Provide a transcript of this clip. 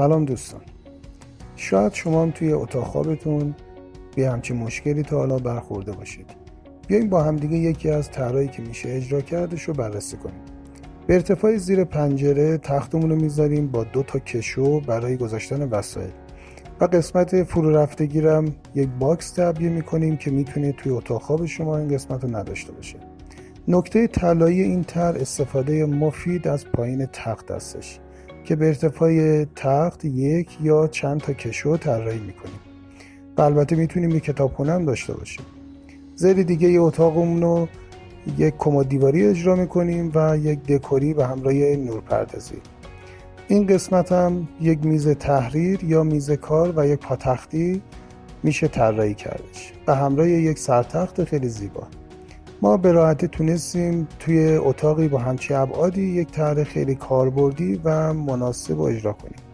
سلام دوستان، شاید شما هم توی اتاق خوابتون به همچین مشکلی تا حالا برخورده باشید. بیایم با همدیگه یکی از طرحایی که میشه اجرا کردش رو بررسی کنیم. به ارتفاع زیر پنجره تختمون رو میذاریم با 2 تا کشو برای گذاشتن وسایل و قسمت فرو رفتگی رو هم یک باکس تعبیه میکنیم که میتونه توی اتاق خواب شما این قسمت رو نداشته باشه. نکته طلایی این طرح استفاده مفید از پایین تخت هستش که به ارتفاع تخت یک یا چند تا کشو طراحی میکنیم و البته میتونیم یک کتابخونه هم داشته باشیم. زیر دیگه ی اتاقمون رو یک کمد دیواری اجرا میکنیم و یک دکوری به همراه نورپردازی. این قسمت هم یک میز تحریر یا میز کار و یک پاتختی میشه طراحی کردش به همراه یک سرتخت خیلی زیبا. ما به راحتی تونستیم توی اتاقی با همچین ابعادی یک طرح خیلی کاربردی و مناسب رو اجرا کنیم.